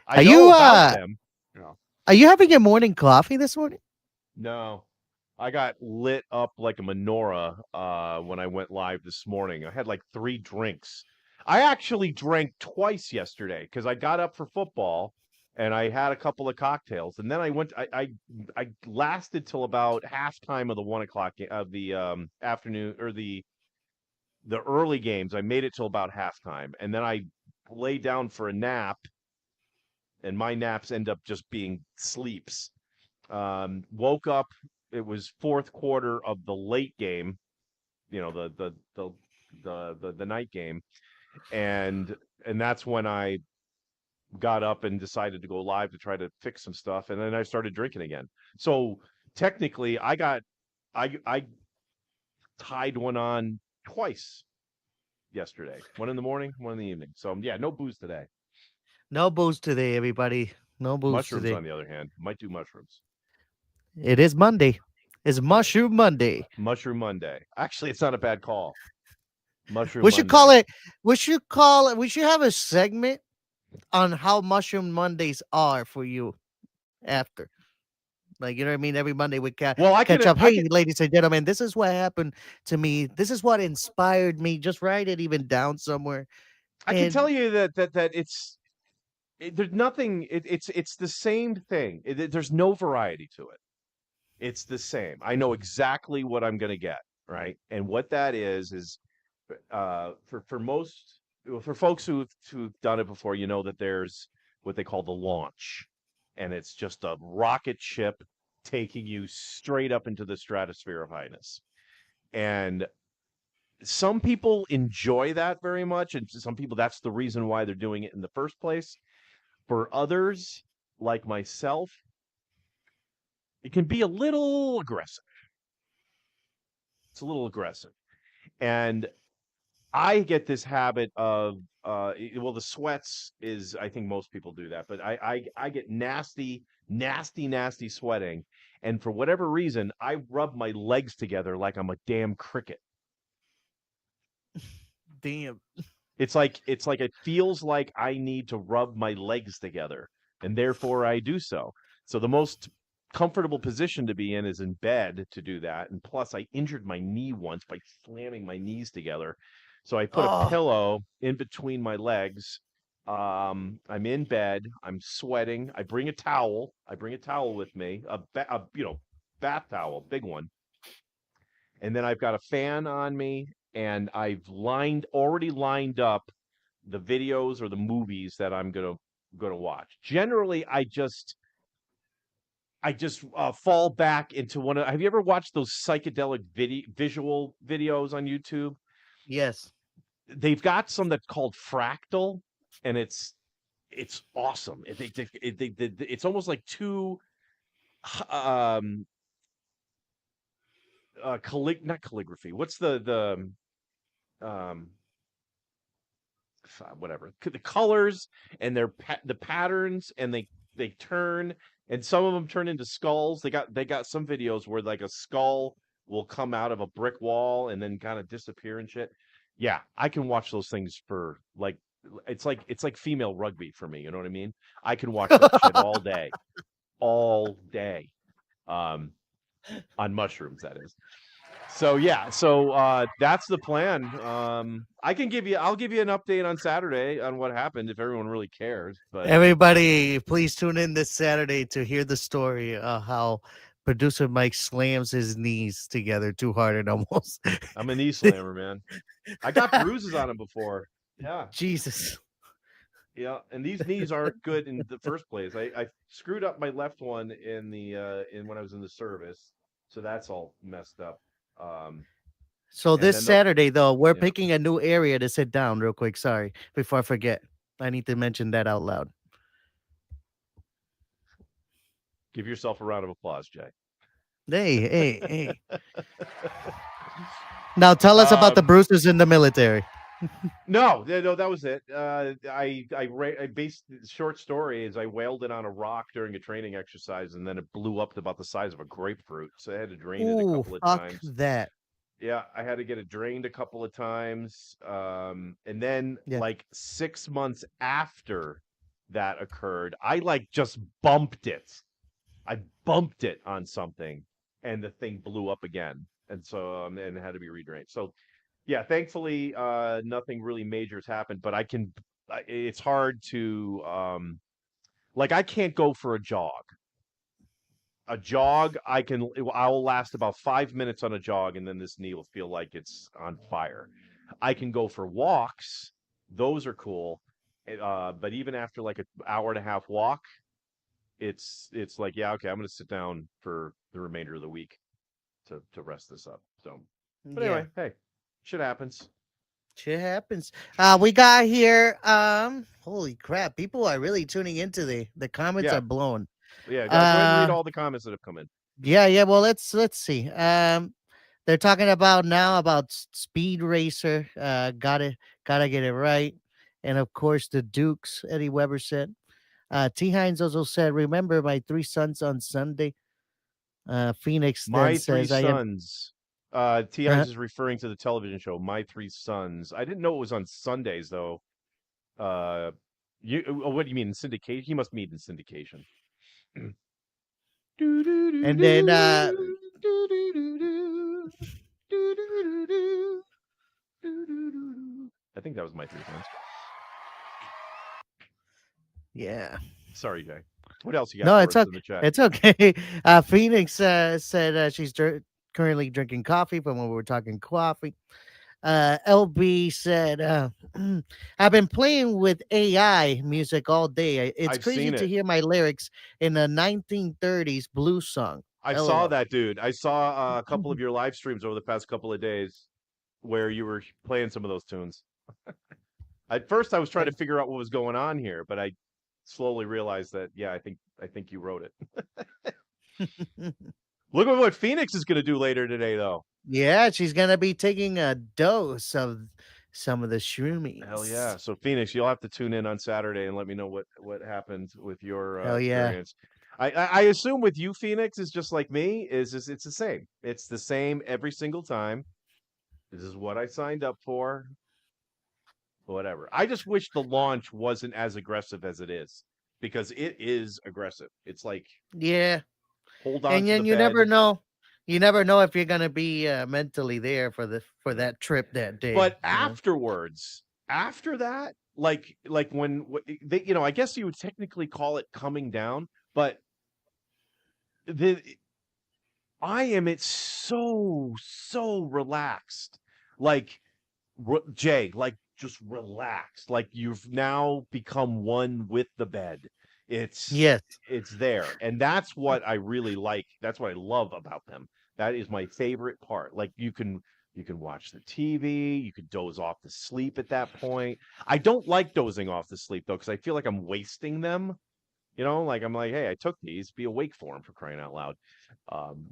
I Are know you about them. Yeah. are you having your morning coffee this morning? No. I got lit up like a menorah when I went live this morning. I had like 3 drinks. I actually drank twice yesterday because I got up for football and I had a couple of cocktails, and then I lasted till about halftime of the 1 o'clock of the afternoon or the early games. I made it till about halftime, and then I lay down for a nap, and my naps end up just being sleeps. Woke up. It was fourth quarter of the late game, the night game, and that's when I got up and decided to go live to try to fix some stuff, and then I started drinking again. So technically, I tied one on twice yesterday. One in the morning, one in the evening. So yeah, no booze today. No booze today, everybody. No booze Mushrooms, today. on the other hand, might do mushrooms. It is Monday. It's Mushroom Monday. Mushroom Monday. Actually, it's not a bad call. Mushroom We should Monday. call it. We should call it. We should have a segment on how Mushroom Mondays are for you after. Like, you know what I mean? Every Monday we Well, catch up. I Hey, can ladies and gentlemen, this is what happened to me. This is what inspired me. Just write it even down somewhere. I can tell And you that there's nothing. It's the same thing. There's no variety to it. It's the same. I know exactly what I'm going to get, right? And what that is for most for folks who've done it before, you know that there's what they call the launch, and it's just a rocket ship taking you straight up into the stratosphere of highness. And some people enjoy that very much, and some people that's the reason why they're doing it in the first place. For others, like myself, it can be a little aggressive. It's a little aggressive. And I get this habit of well, the sweats is I think most people do that, but I get nasty sweating. And for whatever reason, I rub my legs together like I'm a damn cricket. damn. It's like it feels like I need to rub my legs together, and therefore I do so. So the most comfortable position to be in is in bed to do that. And plus I injured my knee once by slamming my knees together. So I put a Oh, pillow in between my legs. I'm in bed, I'm sweating. I bring a towel. I bring a towel with me, bath towel, big one. And then I've got a fan on me, and I've already lined up the videos or the movies that I'm gonna watch. Generally, I just fall back into one of. Have you ever watched those psychedelic visual videos on YouTube? Yes. They've got some that's called Fractal, and it's awesome. It's almost like two um not calligraphy. What's um whatever the colors and the patterns, and they turn, and some of them turn into skulls. They got some videos where like a skull will come out of a brick wall and then kind of disappear and shit. Yeah, I can watch those things for like it's like female rugby for me, you know what I mean? I can watch that shit all day. Um on mushrooms, that is. So yeah, that's the plan. I'll give you an update on Saturday on what happened if everyone really cares. But Everybody, please tune in this Saturday to hear the story of how producer Mike slams his knees together too hard and almost. I'm a knee slammer, man. I got bruises on them before. Yeah, Jesus. yeah, and these knees aren't good in the first place. I screwed up my left one in when I was in the service, so that's all messed up. Um, So and this then Saturday, though, we're yeah, picking a new area to sit down real quick. Sorry, before I forget. I need to mention that out loud. give yourself a round of applause, Jay. Hey, hey, hey. Now tell us about the Um, bruises in the military. No, no, that was it. I based the short story is I wailed it on a rock during a training exercise, and then it blew up to about the size of a grapefruit. So I had to drain it a Ooh, couple of fuck times. that. Yeah, I had to get it drained a couple of times. And then Yeah. like 6 months after that occurred, I like just bumped it. I bumped it on something, and the thing blew up again, and so and it had to be redrained. So yeah, thankfully, nothing really major has happened, but it's hard to, like, I can't go for a jog. A jog, I'll last about 5 minutes on a jog, and then this knee will feel like it's on fire. I can go for walks. Those are cool. But even after like an hour and a half walk, it's like, yeah, okay, I'm going to sit down for the remainder of the week to rest this up. So, but Yeah. anyway, hey, shit happens. Shit happens. We got here. Holy crap! People are really tuning into the comments Yeah, are blown. yeah, go ahead and read Uh, all the comments that have come in. yeah, yeah. Well, let's see. They're talking about now about Speed Racer. Gotta get it right. And of course, the Dukes. Eddie Weber said. T Hines also said, "Remember my three sons on Sunday." Phoenix then My Three says, "I am." Sons. T. Hines is referring to the television show My Three Sons. I didn't know it was on Sundays though. Uh, what do you mean in syndication? He must mean in syndication. And then I think that was My Three Sons. yeah. Sorry, Jay. What else you got No, for it's us in okay. the chat? It's okay. Phoenix said she's currently drinking coffee from when we were talking coffee. LB said, I've been playing with AI music all day. It's I've crazy seen to it. hear my lyrics in a 1930s blues song. I saw LOL. that, dude. I saw a couple of your live streams over the past couple of days where you were playing some of those tunes. At first, I was trying to Thanks. figure out what was going on here, but I slowly realized that yeah, I think you wrote it. Look at what Phoenix is going to do later today, though. Yeah, she's going to be taking a dose of some of the Hell yeah! shroomies. So Phoenix, you'll have to tune in on Saturday and let me know what happened with your Hell yeah. experience. I assume with you, Phoenix is just like me. It's the same. It's the same every single time. This is what I signed up for. Whatever. I just wish the launch wasn't as aggressive as it is because it is aggressive. It's like Yeah. hold on And to the then you never bed. know. You never know if you're going to be mentally there for Yeah. that trip that day, But you know. afterwards, after that, like when they, I guess you would technically call it coming down, but the I am it's so relaxed. Like Jay, like just relaxed, like you've now become one with the bed. It's Yes. it's there, and that's what I really like. That's what I love about them. That is my favorite part. Like you can watch the TV, you could doze off to sleep at that point. I don't like dozing off to sleep though, because I feel like I'm wasting them. Like I'm like, hey, I took these, be awake for them, for crying out loud. Um,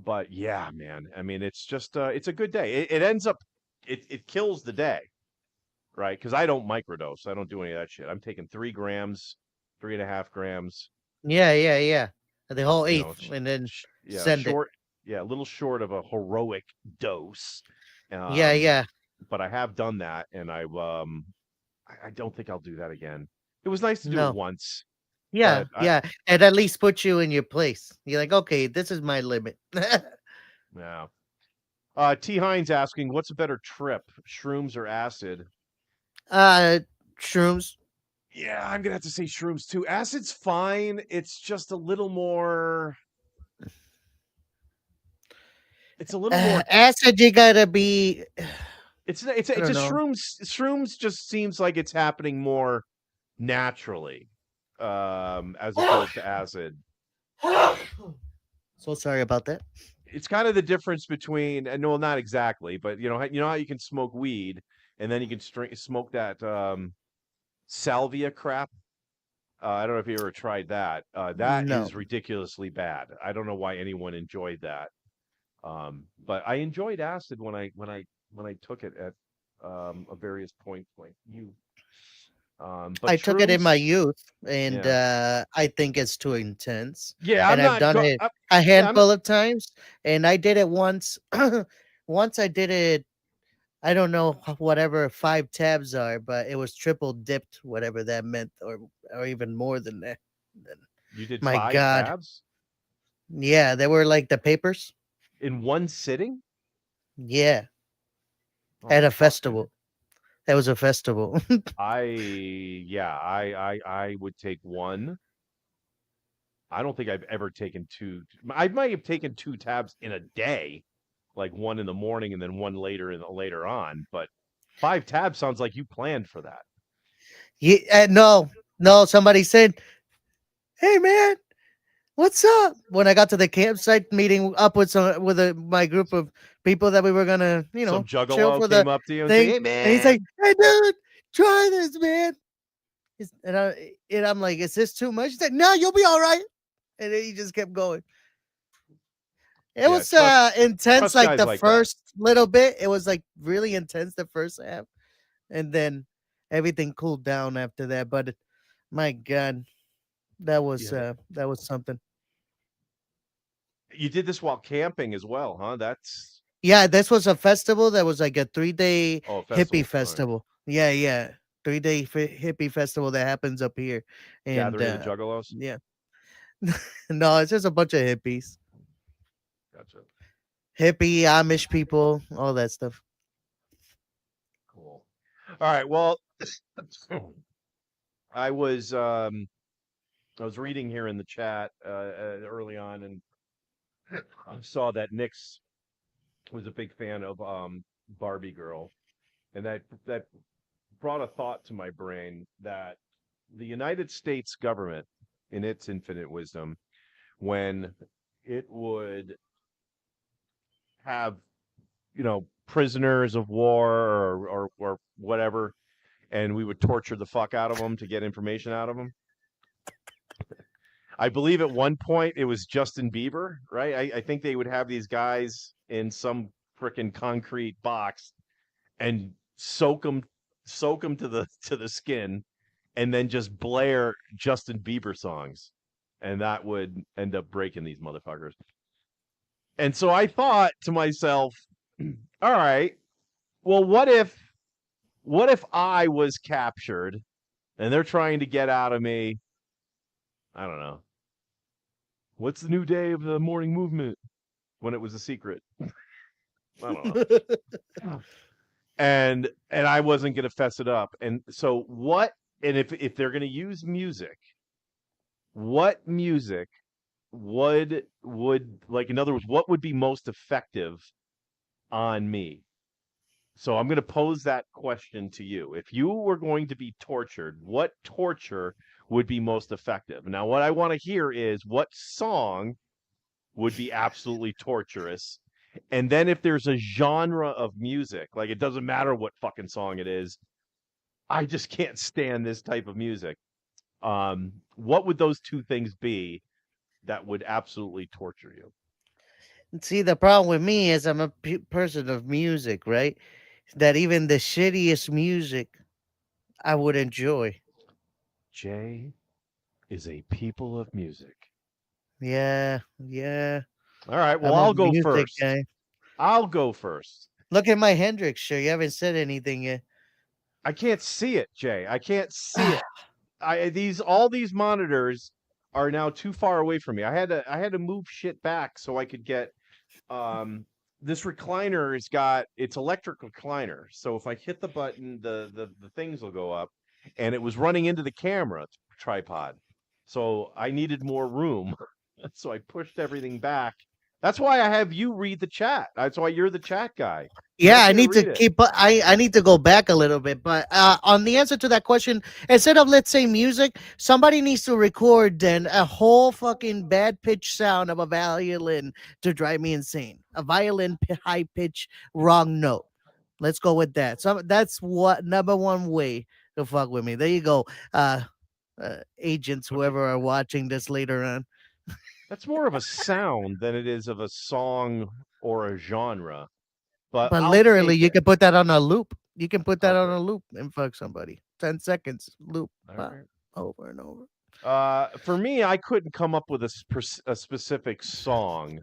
but yeah, man, I mean, it's just it's a good day. It ends up it kills the day, right? Because I don't microdose. I don't do any of that shit. I'm taking 3 grams, 3.5 grams. Yeah, yeah, yeah. The whole You know, eighth, and then yeah, send it. short, yeah, a little short of a heroic dose. Yeah, Um, yeah. but I have done that, and I don't think I'll do that again. It was nice to do it No. once, Yeah, but yeah. And at least put you in your place. You're like, okay, this is my limit. yeah. T Hines asking, what's a better trip, shrooms or acid? uh, Shrooms. Yeah, I'm gonna have to say shrooms too. Acid's fine. It's just a little more. It's a little more. Acid, you gotta be. I It's a don't know. shrooms. Shrooms just seems like it's happening more naturally, as opposed to acid. So sorry about that. It's kind of the difference between, and no, not exactly, but you know how you can smoke weed and then you can smoke that salvia crap. I don't know if you ever tried that. That No. is ridiculously bad. I don't know why anyone enjoyed that. But I enjoyed acid when I took it at a various points like you. But I took it in my shrooms, youth, and yeah, I think it's too intense. yeah, And I've done it a yeah, I'm not. handful of times, and I did it once. Once I did it, I don't know whatever 5 tabs are, but it was triple dipped, whatever that meant, or even more than that. Then- You did My five God, tabs yeah, they were like the papers. in one sitting. Yeah, Oh at a fuck, man. festival. That was a festival. Yeah, I would take one. I don't think I've ever taken two. I might have taken 2 tabs in a day, like one in the morning and then one later on. But 5 tabs sounds like you planned for that. Yeah, no, no. Somebody said, "Hey, man, what's up?" When I got to the campsite, meeting up with my group of people that we were gonna, Some chill juggalo for the came up to you and say, thing, "Hey, and he's like, man." "Hey, dude, try this, man." And I'm like, "Is this too much?" He's like, "No, you'll be all right." And then he just kept going. It Yeah, was intense, trust like guys the like that. first little bit. It was like really intense the first half, and then everything cooled down after that. But my God, Yeah, that was something. you did this while camping as well, huh? That's Yeah, this was a festival that was like a 3-day oh, hippie festival. All right. festival. Yeah, yeah. 3-day hippie festival that happens up here. And Gathering of the juggalos. yeah. No, it's just a bunch of hippies. Gotcha. Hippie, Amish people, all that stuff. Cool. All right. Well, I was I was reading here in the chat early on, and I saw that Nix was a big fan of Barbie Girl, and that brought a thought to my brain that the United States government, in its infinite wisdom, when it would have prisoners of war or whatever, and we would torture the fuck out of them to get information out of them. I believe at one point it was Justin Bieber, right? I think they would have these guys in some freaking concrete box and soak them to the skin, and then just blare Justin Bieber songs, and that would end up breaking these motherfuckers. And so I thought to myself, all right, well, what if I was captured and they're trying to get out of me? I don't know. What's the new day of the morning movement when it was a secret? I don't know. And I wasn't going to fess it up. And so what? And if they're going to use music, what music would like, in other words, what would be most effective on me? So I'm going to pose that question to you. If you were going to be tortured, what torture would be most effective? Now, what I want to hear is what song would be absolutely torturous. And then if there's a genre of music, like it doesn't matter what fucking song it is, I just can't stand this type of music. What would those two things be that would absolutely torture you? See, the problem with me is I'm a person of music, right? That even the shittiest music I would enjoy. Jay is a people of music. Yeah, yeah. All right, well, I'm a I'll go music first. guy. I'll go first. Look at my Hendrix shirt. You haven't said anything yet. I can't see it, Jay. I can't see it. All these monitors are now too far away from me. I had to move shit back so I could get this recliner has got it's electric recliner. So if I hit the button, the things will go up, and it was running into the camera tripod. So I needed more room. So I pushed everything back. That's why I have you read the chat. That's why you're the chat guy. Yeah, I can't need to read it. keep. I need to go back a little bit, but on the answer to that question, instead of let's say music, somebody needs to record then a whole fucking bad pitch sound of a violin to drive me insane. A violin high pitch wrong note. Let's go with that. So that's what number one way to fuck with me. There you go, agents, Okay. whoever are watching this later on. That's more of a sound than it is of a song or a genre. But But I'll literally, take you it. can put that on a loop. You can put that on Okay. a loop and fuck somebody. 10 seconds loop, All pop, right. over and over. For me, I couldn't come up with a specific song.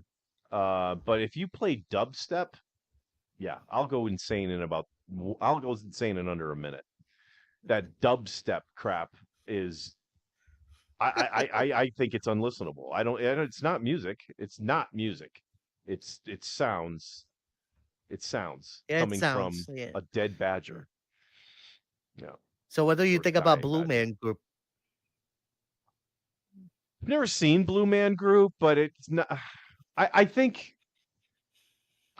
But if you play dubstep, yeah, I'll go insane in I'll go insane in under a minute. That dubstep crap is I think it's unlistenable. It's not music. It's not music. It sounds Yeah, it coming from sounds. Yeah. a dead badger. Yeah, So what do you or think about dying Blue badger. Man Group? I've never seen Blue Man Group, but it's not. I think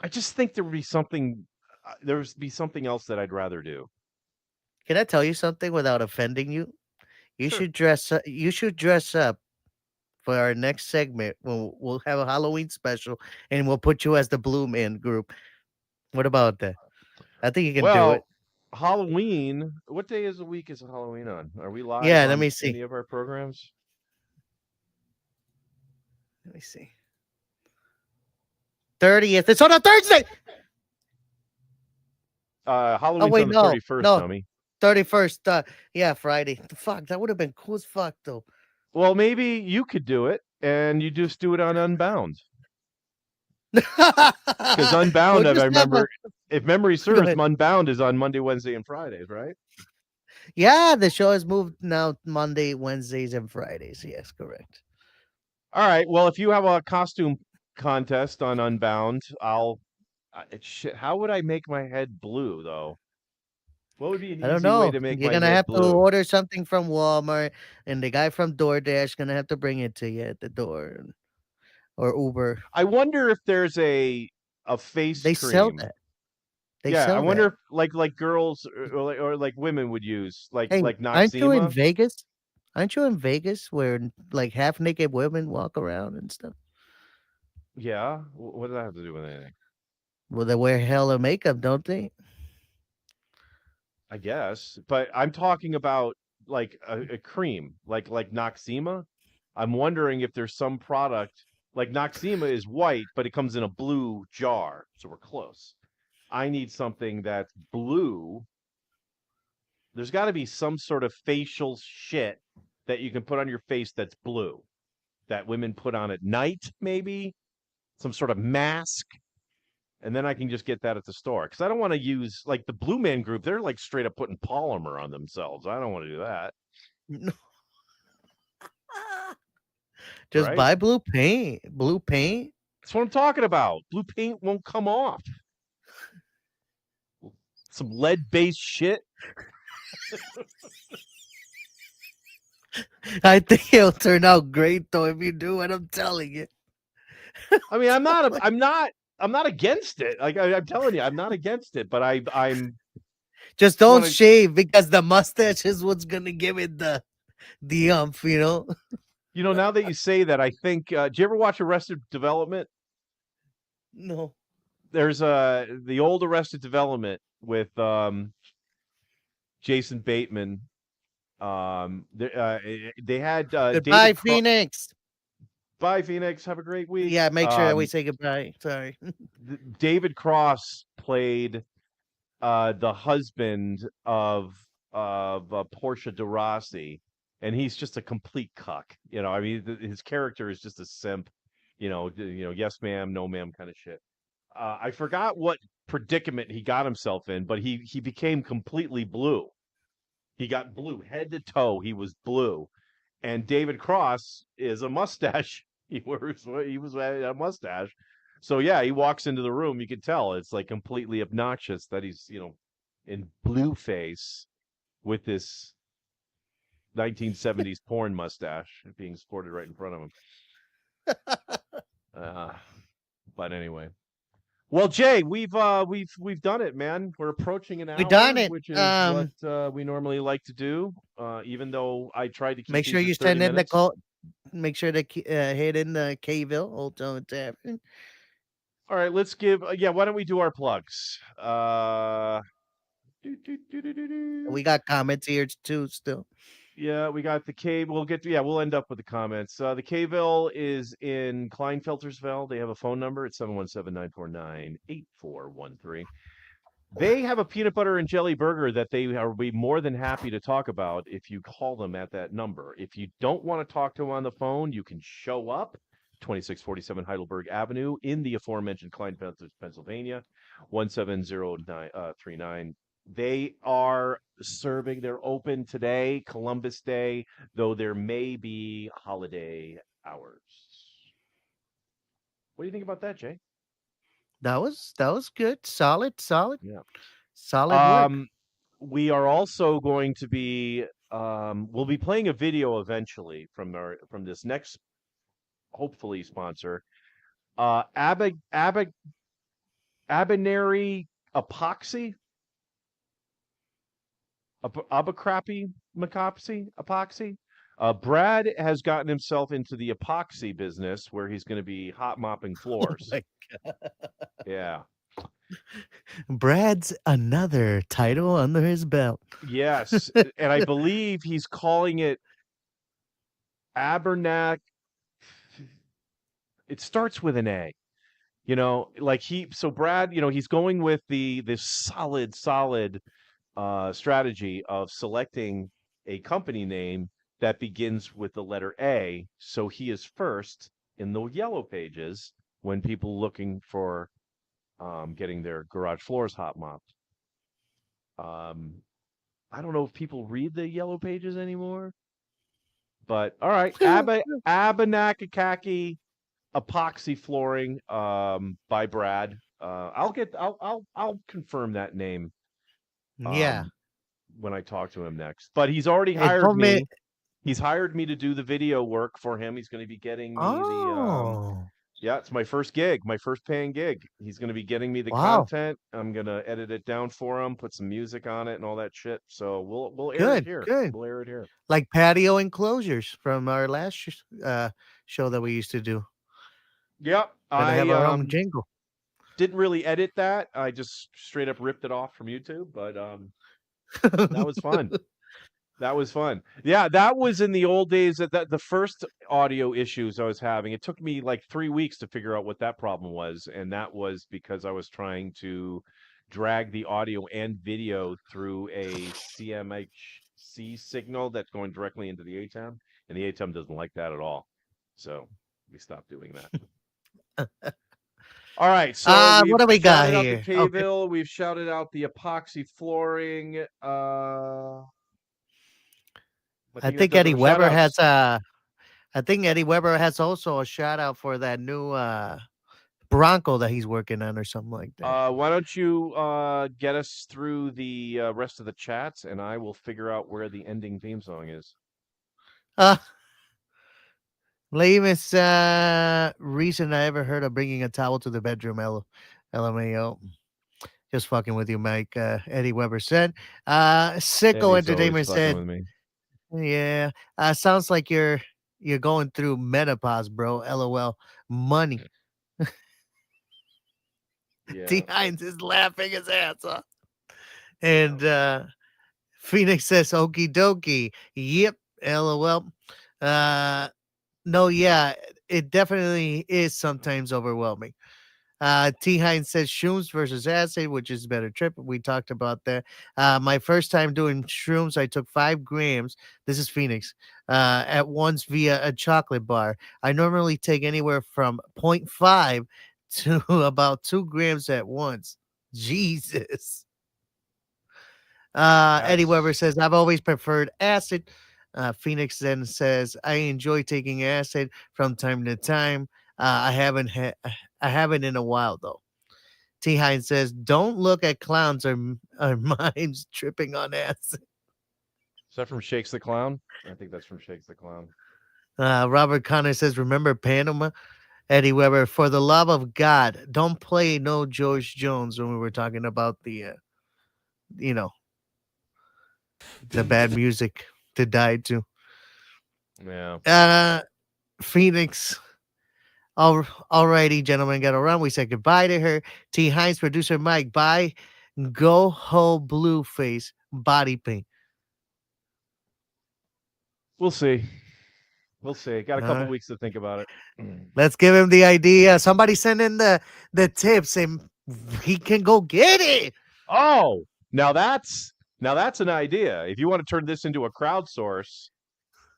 I just think there would be something. There would be something else that I'd rather do. Can I tell you something without offending you? You Sure. should dress up. You should dress up for our next segment. We'll have a Halloween special, and we'll put you as the Blue Man Group. What about that? I think you can do it. Well, Halloween. What day is the week is Halloween on? Are we live Yeah. Let on me any see. of our programs? Let me see. 30th. It's on a Thursday. Oh Halloween's wait, on the no, 31st, no. dummy. 31st. Yeah, Friday. Fuck, that would have been cool as fuck though. Well, maybe you could do it, and you just do it on Unbound. Because We'll Unbound, if I just have a remember, if memory go serves, ahead. Unbound is on Monday, Wednesday, and Fridays, right? Yeah, the show has moved now Monday, Wednesdays, and Fridays. Yes, correct. All right. Well, if you have a costume contest on Unbound, shit. How would I make my head blue though? What would be an I don't easy way know. to make You're my gonna head have to blue? order something from Walmart, and the guy from DoorDash gonna have to bring it to you at the door, or Uber. I wonder if there's a face They sell cream. that. They Yeah, I sell wonder that. if like girls or like women would use Hey, like aren't you in Noxzema. Vegas? Aren't you in Vegas where like half naked women walk around and stuff? Yeah. What does that have to do with anything? Well, they wear hella makeup, don't they? I guess, but I'm talking about like a cream, like Noxzema. I'm wondering if there's some product like Noxzema is white, but it comes in a blue jar, so we're close. I need something that's blue. There's got to be some sort of facial shit that you can put on your face that's blue that women put on at night, maybe some sort of mask. And then I can just get that at the store because I don't want to use like the Blue Man Group. They're like straight up putting polymer on themselves. I don't want to do that, No. Just right? buy blue paint. Blue paint. That's what I'm talking about. Blue paint won't come off. Some lead-based shit. I think it'll turn out great though if you do what I'm telling you. I mean, I'm not I'm not against it. Like I'm telling you, I'm not against it, but I'm Just just don't want to. shave because the mustache is what's gonna give it the umph, you know. Now that you say that, I think. Do you ever watch Arrested Development? No. There's the old Arrested Development with Jason Bateman. They had Goodbye, David. Phoenix. Bye, Phoenix. Have a great week. Yeah, make sure that we say goodbye. Sorry. David Cross played the husband of Portia de Rossi, and he's just a complete cuck. I mean, his character is just a simp. Yes, ma'am, no, ma'am, kind of shit. I forgot what predicament he got himself in, but he became completely blue. He got blue head to toe. He was blue, and David Cross is a mustache. He was a mustache. So yeah, he walks into the room. You can tell it's like completely obnoxious that he's in blue face with this 1970s porn mustache being sported right in front of him. Uh, but anyway, well, Jay, we've done it, man. We're approaching an We done hour, it. which is what we normally like to do. Even though I tried to keep Make sure these at you 30 send in the minutes. call. Make sure to hit in the Kville Old Town Tavern. All right, let's give. Yeah, why don't we do our plugs? We got comments here too. Still, Yeah, we got the cave. We'll end up with the comments. The Caveville is in Kleinfeltersville. They have a phone number at 717-949-8413. They have a peanut butter and jelly burger that they are be more than happy to talk about if you call them at that number. If you don't want to talk to them on the phone, you can show up 2647 Heidelberg Avenue in the aforementioned Kleinfelters, Pennsylvania, 17039. They are serving, they're open today, Columbus Day, though there may be holiday hours. What do you think about that, Jay? that was good. Solid Yeah. work. We are also going to be we'll be playing a video eventually from this next hopefully sponsor. Abinary epoxy. Abercrombie epoxy. Brad has gotten himself into the epoxy business where he's going to be hot mopping floors. Like, Yeah. Brad's another title under his belt. Yes. And I believe he's calling it Abernac. It starts with an A. So Brad, he's going with this solid strategy of selecting a company name that begins with the letter A, so he is first in the yellow pages when people looking for getting their garage floors hot mopped. I don't know if people read the yellow pages anymore, but all right, Abenakakaki epoxy flooring by Brad. I'll confirm that name Yeah, when I talk to him next. But he's already it hired told me. me. He's hired me to do the video work for him. He's going to be getting me Oh, it's my first gig, my first paying gig. He's going to be getting me the wow, content. I'm going to edit it down for him, put some music on it and all that shit. So we'll air it good, here. good. We'll air it here. Like patio enclosures from our last show that we used to do. Yep. Gonna have our own I jingle. didn't really edit that. I just straight up ripped it off from YouTube, but that was fun. That was fun. Yeah, that was in the old days that the first audio issues I was having. It took me like 3 weeks to figure out what that problem was, and that was because I was trying to drag the audio and video through a CMHC signal that's going directly into the ATEM, and the ATEM doesn't like that at all. So we stopped doing that. All right, so What do we we've got shouted out the here? Okay. Caveville, we've shouted out the epoxy flooring. I I think that think does Eddie our Weber shout-outs. has I think Eddie Weber has also a shout out for that new Bronco that he's working on or something like that. Why don't you get us through the rest of the chats, and I will figure out where the ending theme song is. Uh Lamest reason I ever heard of bringing a towel to the bedroom. LMAO. Just fucking with you, Mike. Eddie Weber said. Sicko Eddie's always Entertainment fucking said, with me. "Yeah, sounds like you're going through menopause, bro. LOL. Money." Yeah. T Hines is laughing his ass off. Yeah. And Phoenix says, "Okie dokie. Yep. LOL. Uh, no, yeah, it definitely is sometimes overwhelming." T Hines says shrooms versus acid, which is better trip. We talked about that. My first time doing shrooms, I took 5 grams. This is Phoenix. At once via a chocolate bar. I normally take anywhere from zero point 0.5 to about 2 grams at once. Jesus. Eddie Weber That's says, I've always preferred acid. Phoenix then says, I enjoy taking acid from time to time. I haven't in a while though. T Hines says, don't look at clowns or mimes tripping on acid. is that from Shakes the Clown? I think that's from Shakes the Clown. Robert Connor says, remember Panama? Eddie Weber, for the love of God, don't play no George Jones when we were talking about you know, the bad music to die to. Yeah. Uh, Phoenix. Alrighty, gentlemen, got around. We said goodbye to her. T. Hines, producer Mike, bye. Go ho blue face body paint. We'll see. We'll see. Got a couple Uh, weeks to think about it. let's give him the idea. Somebody send in the tips and he can go get it. Oh, now that's an idea. If you want to turn this into a crowdsource,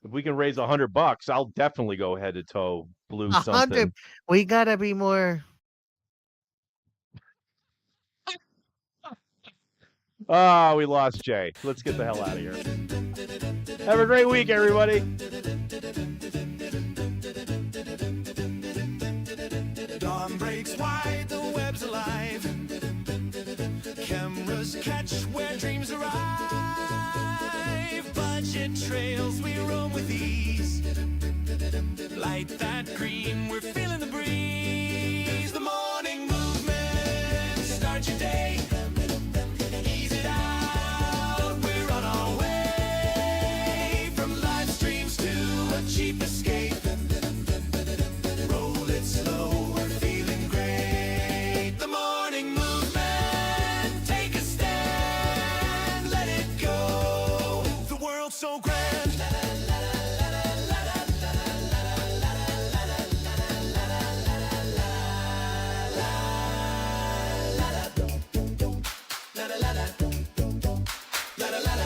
if we can raise $100, I'll definitely go head to toe blue 100. something. We gotta be more. Oh, we lost Jay. Let's get the hell out of here. Have a great week, everybody. Dawn breaks wide, the web's alive. Cameras catch where dreams arrive. Budget trails, we roam with ease. Light that green, we're feeling the breeze. The morning movement, start your day. Ease it out, we're on our way. From live streams to a cheap escape. Roll it slow, we're feeling great. The morning movement, take a stand, let it go. The world's so grand. La la la